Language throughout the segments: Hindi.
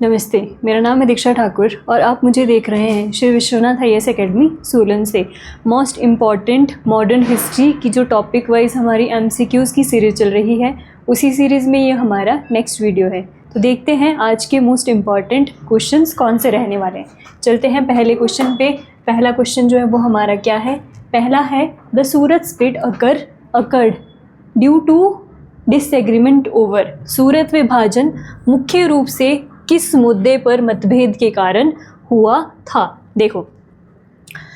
नमस्ते, मेरा नाम है दीक्षा ठाकुर और आप मुझे देख रहे हैं श्री विश्वनाथ IAS अकेडमी सोलन से। मोस्ट इम्पॉर्टेंट मॉडर्न हिस्ट्री की जो टॉपिक वाइज हमारी MCQs की सीरीज़ चल रही है, उसी सीरीज़ में ये हमारा नेक्स्ट वीडियो है। तो देखते हैं आज के मोस्ट इम्पॉर्टेंट क्वेश्चंस कौन से रहने वाले हैं। चलते हैं पहले क्वेश्चन पे। पहला क्वेश्चन जो है वो हमारा क्या है? पहला है the Surat split occurred due to disagreement over. Surat विभाजन मुख्य रूप से किस मुद्दे पर मतभेद के कारण हुआ था? देखो,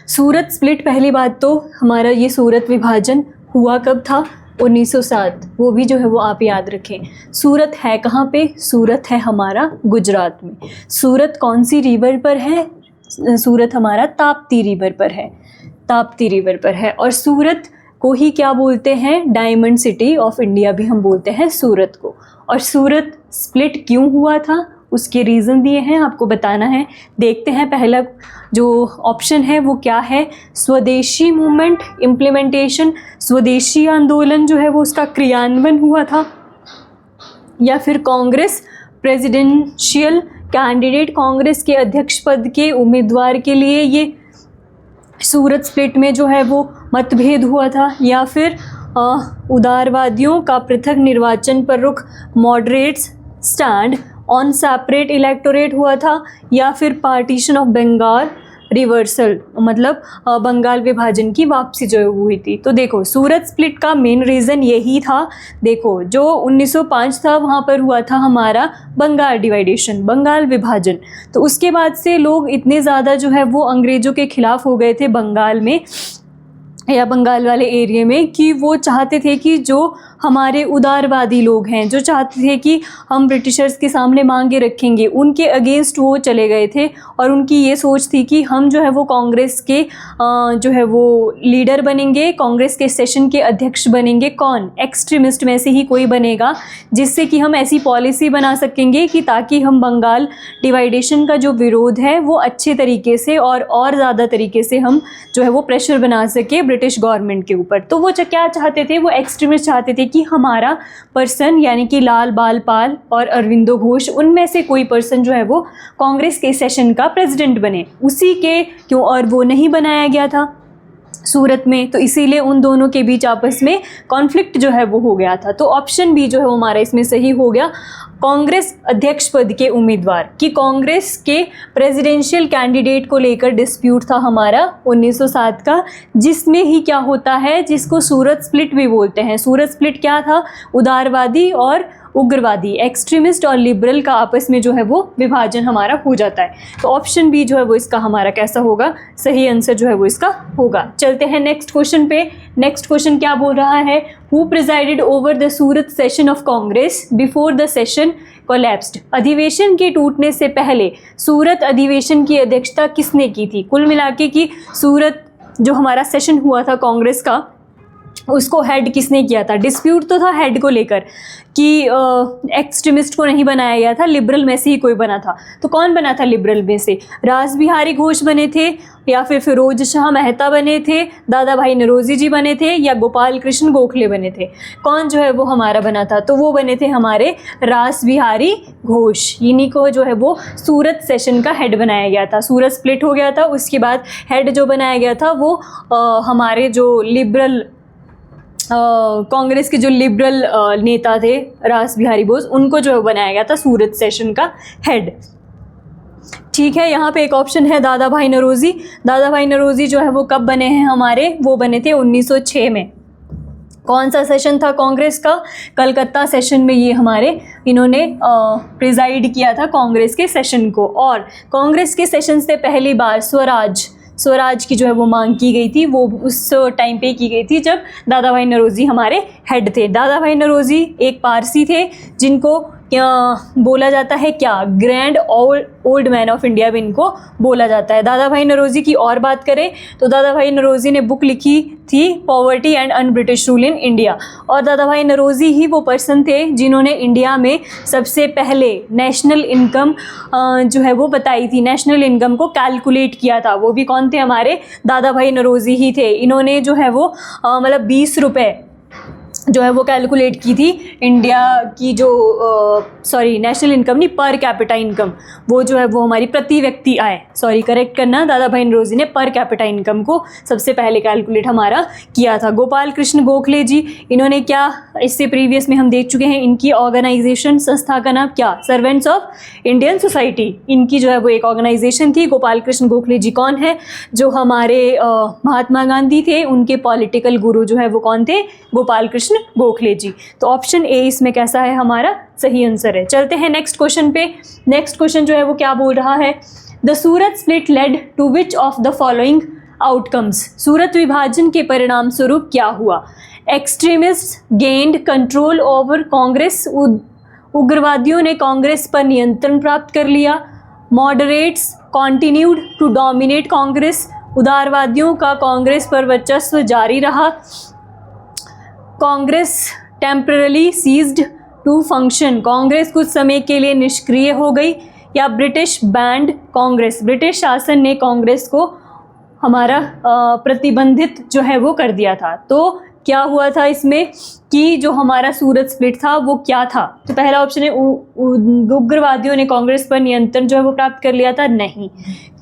सूरत स्प्लिट, पहली बात तो हमारा ये सूरत विभाजन हुआ कब था? 1907। वो भी जो है वो आप याद रखें। सूरत है कहाँ पे? सूरत है हमारा गुजरात में। सूरत कौन सी रिवर पर है? सूरत हमारा ताप्ती रिवर पर है। ताप्ती रिवर पर है। और सूरत को ही क्या बोलते हैं? डायमंड सिटी ऑफ इंडिया भी हम बोलते हैं सूरत को। और सूरत स्प्लिट क्यों हुआ था, उसके रीज़न दिए हैं, आपको बताना है। देखते हैं पहला जो ऑप्शन है वो क्या है? स्वदेशी मूवमेंट इम्प्लीमेंटेशन, स्वदेशी आंदोलन जो है वो उसका क्रियान्वयन हुआ था, या फिर कांग्रेस प्रेसिडेंशियल कैंडिडेट, कांग्रेस के अध्यक्ष पद के उम्मीदवार के लिए ये सूरत स्प्लिट में जो है वो मतभेद हुआ था, या फिर उदारवादियों का पृथक निर्वाचन पर रुख, moderates stand on separate electorate हुआ था, या फिर पार्टीशन ऑफ बंगाल रिवर्सल, मतलब बंगाल विभाजन की वापसी जो हुई थी। तो देखो, सूरत स्प्लिट का मेन रीज़न यही था। देखो, जो 1905 था वहाँ पर हुआ था हमारा बंगाल डिवाइडेशन, बंगाल विभाजन। तो उसके बाद से लोग इतने ज़्यादा जो है वो अंग्रेज़ों के ख़िलाफ़ हो गए थे बंगाल में या बंगाल वाले एरिया में, कि वो चाहते थे कि जो हमारे उदारवादी लोग हैं, जो चाहते थे कि हम ब्रिटिशर्स के सामने मांगे रखेंगे, उनके अगेंस्ट वो चले गए थे। और उनकी ये सोच थी कि हम जो है वो कांग्रेस के जो है वो लीडर बनेंगे, कांग्रेस के सेशन के अध्यक्ष बनेंगे। कौन? एक्सट्रीमिस्ट में से ही कोई बनेगा, जिससे कि हम ऐसी पॉलिसी बना सकेंगे कि ताकि हम बंगाल डिवाइडेशन का जो विरोध है वो अच्छे तरीके से और ज़्यादा तरीके से हम जो है वो प्रेशर बना सके ब्रिटिश गवर्नमेंट के ऊपर। तो वो क्या चाहते थे? वो एक्सट्रीमिस्ट चाहते थे कि हमारा पर्सन, यानी कि लाल बाल पाल और अरविंदो घोष, उनमें से कोई पर्सन जो है वो कांग्रेस के सेशन का प्रेसिडेंट बने। उसी के क्यों और वो नहीं बनाया गया था सूरत में, तो इसीलिए उन दोनों के बीच आपस में कॉन्फ्लिक्ट जो है वो हो गया था। तो ऑप्शन बी जो है वो हमारा इसमें सही हो गया। कांग्रेस अध्यक्ष पद के उम्मीदवार, कि कांग्रेस के प्रेसिडेंशियल कैंडिडेट को लेकर डिस्प्यूट था हमारा 1907 का, जिसमें ही क्या होता है, जिसको सूरत स्प्लिट भी बोलते हैं। सूरत स्प्लिट क्या था? उदारवादी और उग्रवादी, एक्सट्रीमिस्ट और लिबरल का आपस में जो है वो विभाजन हमारा हो जाता है। तो ऑप्शन बी जो है वो इसका हमारा कैसा होगा? सही आंसर जो है वो इसका होगा। चलते हैं नेक्स्ट क्वेश्चन पे। नेक्स्ट क्वेश्चन क्या बोल रहा है? Who presided over the Surat session of Congress before the session collapsed. अधिवेशन के टूटने से पहले सूरत अधिवेशन की अध्यक्षता किसने की थी? कुल मिलाके की सूरत जो हमारा सेशन हुआ था कांग्रेस का, उसको हेड किसने किया था? डिस्प्यूट तो था हेड को लेकर कि एक्सट्रीमिस्ट को नहीं बनाया गया था, लिबरल में से ही कोई बना था। तो कौन बना था लिबरल में से? रास बिहारी घोष बने थे, या फिर फिरोज शाह मेहता बने थे, दादा भाई नरोजी जी बने थे, या गोपाल कृष्ण गोखले बने थे? कौन जो है वो हमारा बना था? तो वो बने थे हमारे रास बिहारी घोष। इन्हीं को जो है वो सूरत सेशन का हेड बनाया गया था। सूरत स्प्लिट हो गया था, उसके बाद हेड जो बनाया गया था वो हमारे जो लिबरल कांग्रेस के जो लिबरल नेता थे रास बिहारी बोस, उनको जो बनाया गया था सूरत सेशन का हेड। ठीक है, यहाँ पे एक ऑप्शन है दादा भाई नरोजी। दादा भाई नरोजी जो है वो कब बने हैं हमारे? वो बने थे 1906 में। कौन सा सेशन था कांग्रेस का? कलकत्ता सेशन में ये हमारे इन्होंने प्रिजाइड किया था कांग्रेस के सेशन को। और कांग्रेस के सेशन से पहली बार स्वराज की जो है वो मांग की गई थी, वो उस टाइम पे की गई थी जब दादा भाई नरोजी हमारे हेड थे। दादा भाई नरोजी एक पारसी थे, जिनको क्या बोला जाता है? क्या grand old man of India भी इनको बोला जाता है। दादा भाई नरोजी की और बात करें तो दादा भाई नरोजी ने बुक लिखी थी poverty and un British rule in India. और दादा भाई नरोजी ही वो पर्सन थे जिन्होंने इंडिया में सबसे पहले नेशनल इनकम जो है वो बताई थी, नेशनल इनकम को कैलकुलेट किया था। वो भी कौन थे? हमारे दादा भाई नरोजी ही थे। इन्होंने जो है वो मतलब 20 रुपये जो है वो कैलकुलेट की थी इंडिया की जो नेशनल इनकम नहीं, पर कैपिटा इनकम, वो जो है वो हमारी प्रति व्यक्ति आय, करेक्ट करना, दादा भाई नौरोजी ने पर कैपिटा इनकम को सबसे पहले कैलकुलेट हमारा किया था। गोपाल कृष्ण गोखले जी, इन्होंने क्या, इससे प्रीवियस में हम देख चुके हैं, इनकी ऑर्गेनाइजेशन संस्था का नाम क्या, सर्वेंट्स ऑफ इंडियन सोसाइटी, इनकी जो है वो एक ऑर्गेनाइजेशन थी। गोपाल कृष्ण गोखले जी कौन है, जो हमारे महात्मा गांधी थे, उनके पॉलिटिकल गुरु जो है वो कौन थे, गोपाल कृष्ण गोखले जी। तो ऑप्शन ए इसमें कैसा है, हमारा सही आंसर है। चलते हैं नेक्स्ट क्वेश्चन पे। नेक्स्ट क्वेश्चन जो है वो क्या बोल रहा है, the Surat split led to which of the following outcomes, Surat विभाजन के परिणाम स्वरूप क्या हुआ, extremist gained control over Congress, उग्रवादियों ने कांग्रेस पर नियंत्रण प्राप्त कर लिया, moderates continued to dominate Congress, उदारवादियों का कांग्रेस पर वर्चस्व जारी रहा, Congress temporarily ceased to function, Congress कुछ समय के लिए निष्क्रिय हो गई, या ब्रिटिश बैंड कांग्रेस, ब्रिटिश शासन ने कांग्रेस को हमारा प्रतिबंधित जो है वो कर दिया था। तो क्या हुआ था इसमें कि जो हमारा सूरत स्प्लिट था वो क्या था, तो पहला ऑप्शन है उग्रवादियों ने कांग्रेस पर नियंत्रण जो है वो प्राप्त कर लिया था, नहीं,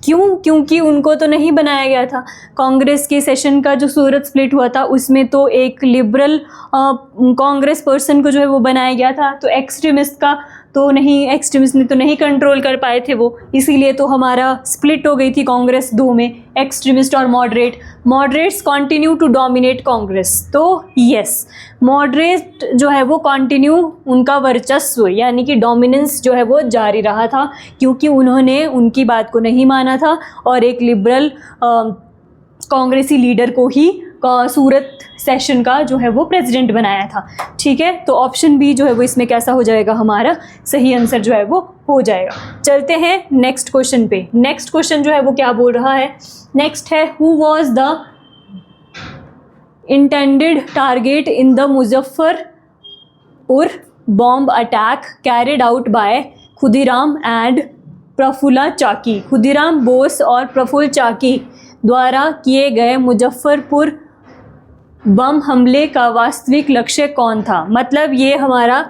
क्यों, क्योंकि उनको तो नहीं बनाया गया था। कांग्रेस के सेशन का जो सूरत स्प्लिट हुआ था उसमें तो एक लिबरल कांग्रेस पर्सन को जो है वो बनाया गया था, तो एक्सट्रीमिस्ट का तो नहीं, एक्सट्रीमिस्ट ने तो नहीं कंट्रोल कर पाए थे वो, इसीलिए तो हमारा स्प्लिट हो गई थी कांग्रेस दो में, एक्सट्रीमिस्ट और moderate. Moderates continue to dominate Congress, तो यस, मॉडरेट जो है वो कंटिन्यू, उनका वर्चस्व यानी कि डोमिनेंस जो है वो जारी रहा था, क्योंकि उन्होंने उनकी बात को नहीं माना था और एक लिबरल कांग्रेसी लीडर को ही सूरत सेशन का जो है वो प्रेसिडेंट बनाया था। ठीक है, तो ऑप्शन बी जो है वो इसमें कैसा हो जाएगा, हमारा सही आंसर जो है वो हो जाएगा। चलते हैं नेक्स्ट क्वेश्चन पे। नेक्स्ट क्वेश्चन जो है वो क्या बोल रहा है, नेक्स्ट है, who was the intended target in the Muzaffarpur bomb attack carried out by Khudiram and Prafulla Chaki, Khudiram Bose और प्रफुल्ल चाकी द्वारा किए गए मुजफ्फरपुर बम हमले का वास्तविक लक्ष्य कौन था, मतलब ये हमारा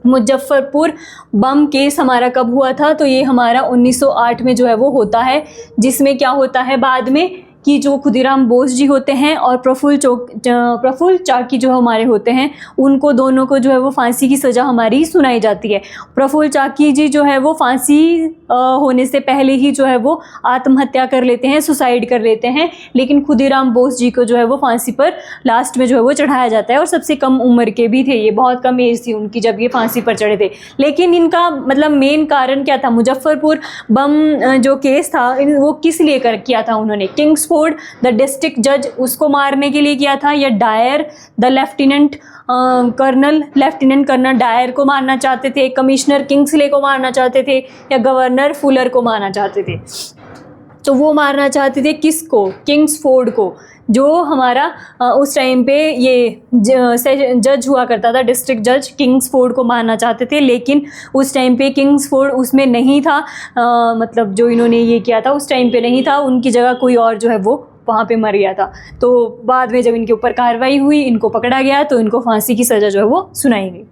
मुजफ्फरपुर बम केस हमारा कब हुआ था, तो ये हमारा 1908 में जो है वो होता है, जिसमें क्या होता है बाद में कि जो खुदीराम बोस जी होते हैं और प्रफुल्ल चाकी जो हमारे होते हैं, उनको दोनों को जो है वो फांसी की सज़ा हमारी सुनाई जाती है। प्रफुल्ल चाकी जी जो है वो फांसी होने से पहले ही जो है वो आत्महत्या कर लेते हैं, सुसाइड कर लेते हैं, लेकिन खुदीराम बोस जी को जो है वो फांसी पर लास्ट में जो है वो चढ़ाया जाता है, और सबसे कम उम्र के भी थे, ये बहुत कम एज थी उनकी जब ये फांसी पर चढ़े थे। लेकिन इनका मतलब मेन कारण क्या था, मुजफ्फरपुर बम जो केस था वो किस लिए किया था उन्होंने, किंग्सफोर्ड द डिस्ट्रिक्ट जज उसको मारने के लिए किया था, या Dyer the lieutenant colonel Dyer को मारना चाहते थे, कमिश्नर किंग्सले को मारना चाहते थे, या गवर्नर फुलर को मारना चाहते थे। तो वो मारना चाहते थे किसको, किंग्सफोर्ड को, जो हमारा उस टाइम पे ये जज हुआ करता था, डिस्ट्रिक्ट जज किंग्सफोर्ड को मारना चाहते थे, लेकिन उस टाइम पे किंग्सफोर्ड उसमें नहीं था, मतलब जो इन्होंने ये किया था उस टाइम पे नहीं था, उनकी जगह कोई और जो है वो वहाँ पे मर गया था। तो बाद में जब इनके ऊपर कार्रवाई हुई, इनको पकड़ा गया, तो इनको फांसी की सज़ा जो है वो सुनाई गई।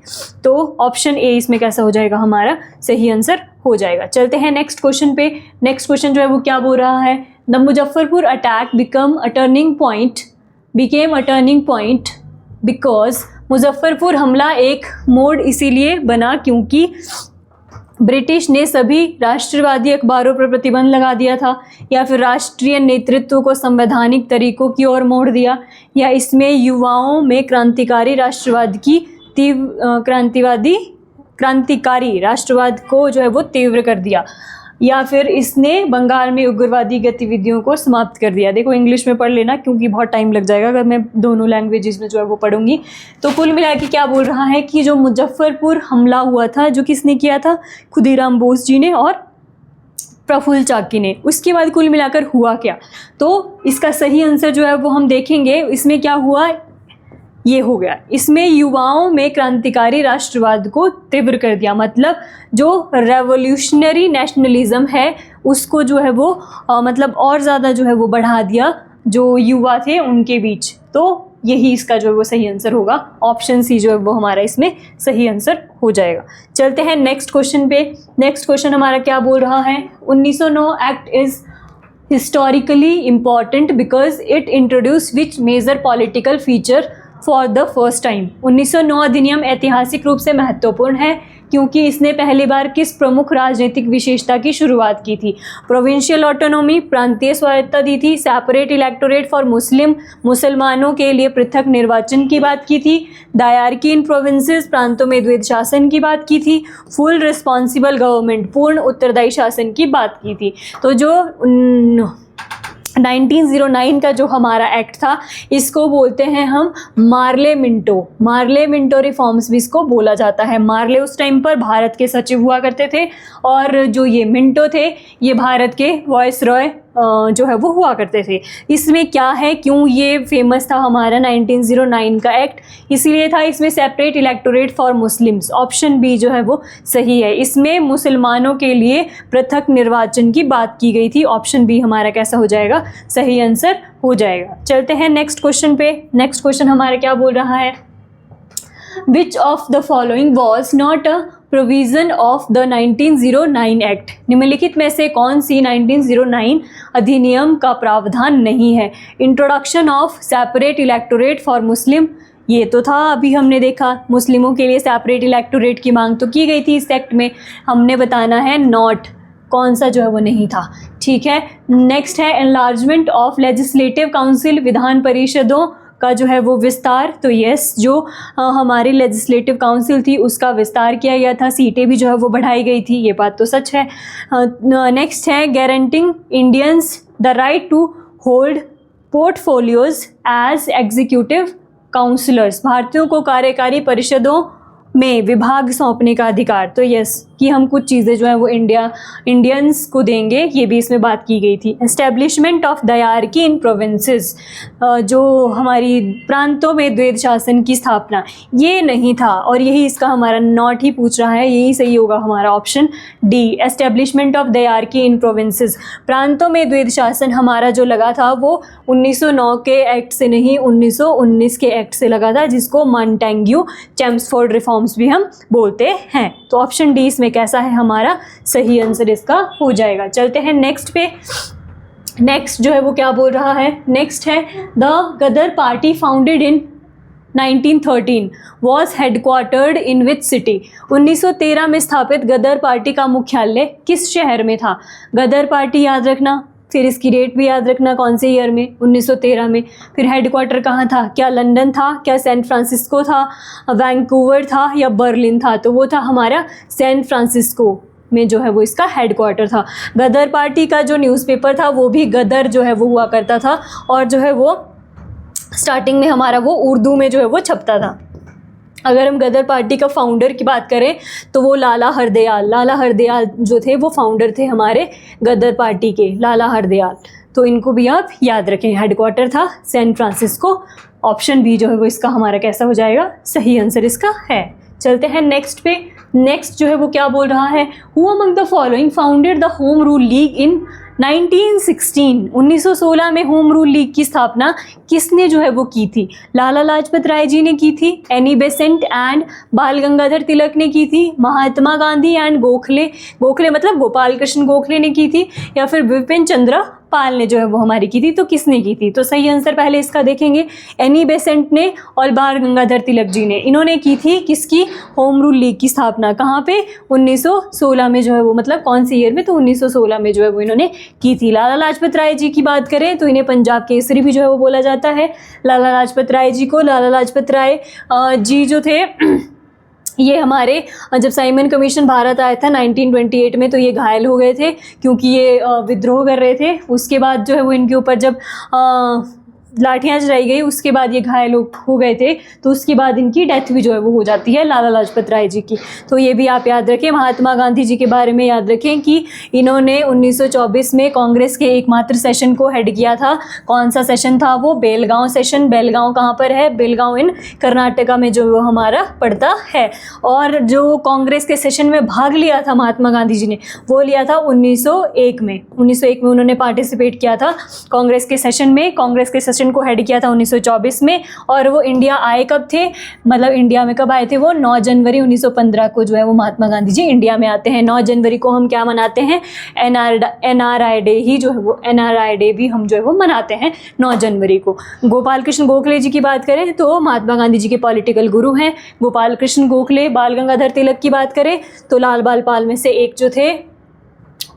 तो ऑप्शन ए इसमें कैसा हो जाएगा, हमारा सही आंसर हो जाएगा। चलते हैं नेक्स्ट क्वेश्चन पे। नेक्स्ट क्वेश्चन जो है वो क्या बोल रहा है, the Muzaffarpur attack became a turning point because, Muzaffarpur हमला एक मोड़ इसीलिए बना क्योंकि ब्रिटिश ने सभी राष्ट्रवादी अखबारों पर प्रतिबंध लगा दिया था, या फिर राष्ट्रीय नेतृत्व को संवैधानिक तरीकों की ओर मोड़ दिया, या इसमें युवाओं में क्रांतिकारी राष्ट्रवाद को जो है वो तीव्र कर दिया, या फिर इसने बंगाल में उग्रवादी गतिविधियों को समाप्त कर दिया। देखो इंग्लिश में पढ़ लेना क्योंकि बहुत टाइम लग जाएगा अगर मैं दोनों लैंग्वेजेस में जो है वो पढ़ूंगी। तो कुल मिला के क्या बोल रहा है कि जो मुजफ्फरपुर हमला हुआ था, जो किसने किया था, खुदीराम बोस जी ने और प्रफुल्ल चाकी ने। उसके बाद कुल मिलाकर हुआ क्या, तो इसका सही आंसर जो है वो हम देखेंगे। इसमें क्या हुआ, ये हो गया, इसमें युवाओं में क्रांतिकारी राष्ट्रवाद को तीव्र कर दिया, मतलब जो रेवोल्यूशनरी नेशनलिज्म है उसको जो है वो मतलब और ज़्यादा जो है वो बढ़ा दिया जो युवा थे उनके बीच। तो यही इसका जो है वो सही आंसर होगा। ऑप्शन सी जो है वो हमारा इसमें सही आंसर हो जाएगा। चलते हैं नेक्स्ट क्वेश्चन पे। नेक्स्ट क्वेश्चन हमारा क्या बोल रहा है, 1909 act is historically important because it introduced which major political feature for the first time। 1909 अधिनियम ऐतिहासिक रूप से महत्वपूर्ण है क्योंकि इसने पहली बार किस प्रमुख राजनीतिक विशेषता की शुरुआत की थी। प्रोविंशियल ऑटोनॉमी, प्रांतीय स्वायत्तता दी थी, सेपरेट इलेक्टोरेट फॉर मुस्लिम, मुसलमानों के लिए पृथक निर्वाचन की बात की थी, डायरकी इन प्रोविंसेस, प्रांतों में द्वैध शासन की बात की थी, फुल रिस्पॉन्सिबल गवर्नमेंट, पूर्ण उत्तरदायी शासन की बात की थी। तो जो 1909 का जो हमारा एक्ट था इसको बोलते हैं हम मार्ले मिंटो रिफॉर्म्स भी इसको बोला जाता है। मार्ले उस टाइम पर भारत के सचिव हुआ करते थे और जो ये मिंटो थे ये भारत के वॉइसरॉय जो है वो हुआ करते थे। इसमें क्या है, क्यों ये फेमस था हमारा 1909 का एक्ट, इसीलिए था इसमें separate electorate for Muslims, option B जो है वो सही है। इसमें मुसलमानों के लिए पृथक निर्वाचन की बात की गई थी। ऑप्शन बी हमारा कैसा हो जाएगा, सही आंसर हो जाएगा। चलते हैं नेक्स्ट क्वेश्चन पे। नेक्स्ट क्वेश्चन हमारा क्या बोल रहा है, विच of the following was not a provision of the 1909 act. निम्नलिखित में से कौन सी 1909 अधिनियम का प्रावधान नहीं है। Introduction of separate electorate for Muslim, ये तो था अभी हमने देखा, मुस्लिमों के लिए सेपरेट इलेक्टोरेट की मांग तो की गई थी इस एक्ट में, हमने बताना है नॉट, कौन सा जो है वो नहीं था। ठीक है, नेक्स्ट है एनलार्जमेंट ऑफ लेजिस्लेटिव काउंसिल, विधान परिषदों का जो है वो विस्तार, तो यस जो हमारी लेजिस्लेटिव काउंसिल थी उसका विस्तार किया गया था, सीटें भी जो है वो बढ़ाई गई थी, ये बात तो सच है। नेक्स्ट है guaranteeing Indians the right to hold portfolios as executive councillors, भारतीयों को कार्यकारी परिषदों में विभाग सौंपने का अधिकार, तो यस कि हम कुछ चीज़ें जो है वो इंडियंस को देंगे, ये भी इसमें बात की गई थी। Establishment of dyarchy in provinces, जो हमारी प्रांतों में द्वैध शासन की स्थापना, ये नहीं था और यही इसका हमारा नॉट ही पूछ रहा है, यही सही होगा हमारा option D. Establishment of dyarchy in provinces, प्रांतों में द्वैध शासन हमारा जो लगा था वो 1909 के एक्ट से नहीं 1919 के एक्ट से लगा था, जिसको मॉन्टेग्यू चेम्सफोर्ड रिफॉर्म्स भी हम बोलते हैं। तो ऑप्शन डी इसमें कैसा है हमारा सही आंसर इसका हो जाएगा। चलते हैं नेक्स्ट पे। नेक्स्ट जो है वो क्या बोल रहा है, नेक्स्ट है the Ghadar party founded in 1913 was headquartered in which city. 1913 में स्थापित गदर पार्टी का मुख्यालय किस शहर में था। गदर पार्टी याद रखना, फिर इसकी डेट भी याद रखना, कौन से ईयर में, 1913 में। फिर हेडक्वार्टर कहाँ था, क्या लंदन था, क्या सैन फ्रांसिस्को था, वैंकूवर था या बर्लिन था, तो वो था हमारा सैन फ्रांसिस्को में जो है वो इसका हेडक्वार्टर था। गदर पार्टी का जो न्यूज़पेपर था वो भी गदर जो है वो हुआ करता था और जो है वो स्टार्टिंग में हमारा वो उर्दू में जो है वो छपता था। अगर हम गदर पार्टी का फाउंडर की बात करें तो वो लाला हरदयाल जो थे वो फाउंडर थे हमारे गदर पार्टी के, लाला हरदयाल। तो इनको भी आप याद रखें, हेडक्वार्टर था सैन फ्रांसिस्को। ऑप्शन बी जो है वो इसका हमारा कैसा हो जाएगा, सही आंसर इसका है। चलते हैं नेक्स्ट पे। नेक्स्ट जो है वो क्या बोल रहा है, who among the following founded the home rule league in 1916। 1916 में होम रूल लीग की स्थापना किसने जो है वो की थी। लाला लाजपत राय जी ने की थी, एनी बेसेंट एंड बाल गंगाधर तिलक ने की थी, महात्मा गांधी एंड गोखले मतलब गोपाल कृष्ण गोखले ने की थी, या फिर विपिन चंद्र पाल ने जो है वो हमारी की थी। तो किसने की थी, तो सही आंसर पहले इसका देखेंगे, एनी बेसेंट ने और बाल गंगाधर तिलक जी ने, इन्होंने की थी किसकी, होम रूल लीग की स्थापना। कहाँ पे, 1916 में जो है वो, मतलब कौन सी ईयर में, तो 1916 में जो है वो इन्होंने की थी। लाला लाजपत राय जी की बात करें तो इन्हें पंजाब केसरी भी जो है वो बोला जाता है। लाला लाजपत राय जी को, लाला लाजपत राय जी जो थे ये हमारे जब साइमन कमीशन भारत आया था 1928 में, तो ये घायल हो गए थे क्योंकि ये विद्रोह कर रहे थे। उसके बाद जो है वो इनके ऊपर जब लाठियाँ चलाई गई उसके बाद ये घायल हो गए थे, तो उसके बाद इनकी डेथ भी जो है वो हो जाती है लाला लाजपत राय जी की। तो ये भी आप याद रखें। महात्मा गांधी जी के बारे में याद रखें कि इन्होंने 1924 में कांग्रेस के एकमात्र सेशन को हेड किया था। कौन सा सेशन था वो, बेलगांव सेशन। बेलगांव कहाँ पर है, बेलगांव इन कर्नाटका में जो वो हमारा पड़ता है। और जो कांग्रेस के सेशन में भाग लिया था महात्मा गांधी जी ने, वो लिया था 1901 में। 1901 में उन्होंने पार्टिसिपेट किया था कांग्रेस के सेशन में। कांग्रेस के सेशन सेशन को हेड किया था 1924 में, और वो इंडिया आए कब थे, मतलब इंडिया में कब आए थे वो 9 जनवरी 1915 को जो है वो महात्मा गांधी जी इंडिया में आते हैं। 9 जनवरी को हम क्या मनाते हैं, NRI डे ही जो है वो NRI डे भी हम जो है वो मनाते हैं 9 जनवरी को। गोपाल कृष्ण गोखले जी की बात करें तो महात्मा गांधी जी के पॉलिटिकल गुरु हैं गोपाल कृष्ण गोखले। बाल गंगाधर तिलक की बात करें तो लाल बाल पाल में से एक जो थे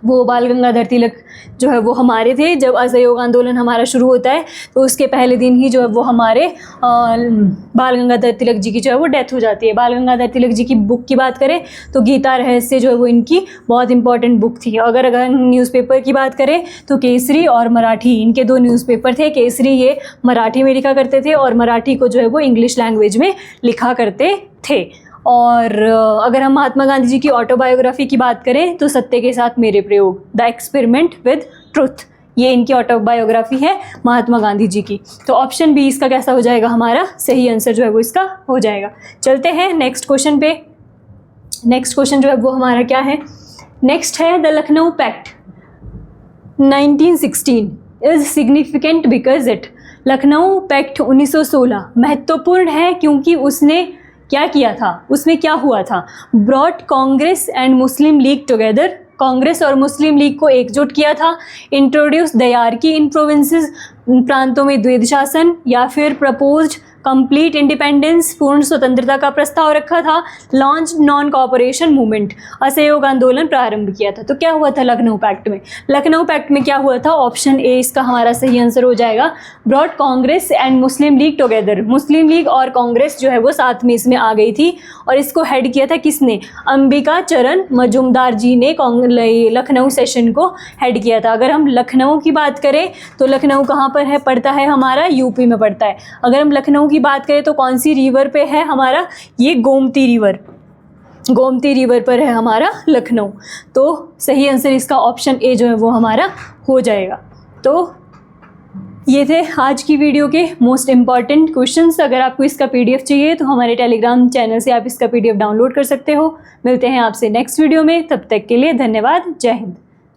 वो बाल गंगाधर तिलक जो है वो हमारे थे। जब असहयोग आंदोलन हमारा शुरू होता है तो उसके पहले दिन ही जो है वो हमारे बाल गंगाधर तिलक जी की जो है वो डेथ हो जाती है। बाल गंगाधर तिलक जी की बुक की बात करें तो गीता रहस्य जो है वो इनकी बहुत इंपॉर्टेंट बुक थी। अगर न्यूज़पेपर की बात करें तो केसरी और मराठी, इनके 2 न्यूज़पेपर थे। केसरी ये मराठी में लिखा करते थे और मराठी को जो है वो इंग्लिश लैंग्वेज में लिखा करते थे। और अगर हम महात्मा गांधी जी की ऑटोबायोग्राफी की बात करें तो सत्य के साथ मेरे प्रयोग, द एक्सपेरिमेंट विद ट्रुथ, ये इनकी ऑटोबायोग्राफी है महात्मा गांधी जी की। तो ऑप्शन बी इसका कैसा हो जाएगा, हमारा सही आंसर जो है वो इसका हो जाएगा। चलते हैं नेक्स्ट क्वेश्चन पे। नेक्स्ट क्वेश्चन जो है वो हमारा क्या है, नेक्स्ट है the Lucknow pact 1916 is significant because it. Lucknow pact 1916 महत्वपूर्ण है क्योंकि उसने क्या किया था, उसमें क्या हुआ था, brought Congress and Muslim league together, Congress और मुस्लिम लीग को एकजुट किया था। इंट्रोड्यूस दयारकी इन प्रोविंसेस, प्रांतों में द्वैध शासन, या फिर प्रपोज्ड कंप्लीट इंडिपेंडेंस, पूर्ण स्वतंत्रता का प्रस्ताव रखा था। लॉन्च नॉन कॉपरेशन मूवमेंट, असहयोग आंदोलन प्रारंभ किया था। तो क्या हुआ था लखनऊ पैक्ट में, लखनऊ पैक्ट में क्या हुआ था, ऑप्शन ए इसका हमारा सही आंसर हो जाएगा। Brought Congress and Muslim league together, Muslim league और कांग्रेस जो है वो साथ में इसमें आ गई थी। और इसको हेड किया था किसने, अंबिका चरण मजूमदार जी ने लखनऊ सेशन को हेड किया था। अगर हम लखनऊ की बात करें तो लखनऊ कहाँ पर है, पड़ता है हमारा यूपी में पड़ता है। अगर हम लखनऊ की बात करें तो कौन सी रिवर पे है हमारा, ये गोमती रिवर, गोमती रिवर पर है हमारा लखनऊ। तो सही आंसर इसका ऑप्शन ए जो है वो हमारा हो जाएगा। तो ये थे आज की वीडियो के मोस्ट इम्पॉर्टेंट क्वेश्चंस। अगर आपको इसका PDF चाहिए तो हमारे टेलीग्राम चैनल से आप इसका PDF डाउनलोड कर सकते हो। मिलते हैं आपसे नेक्स्ट वीडियो में, तब तक के लिए धन्यवाद। जय हिंद।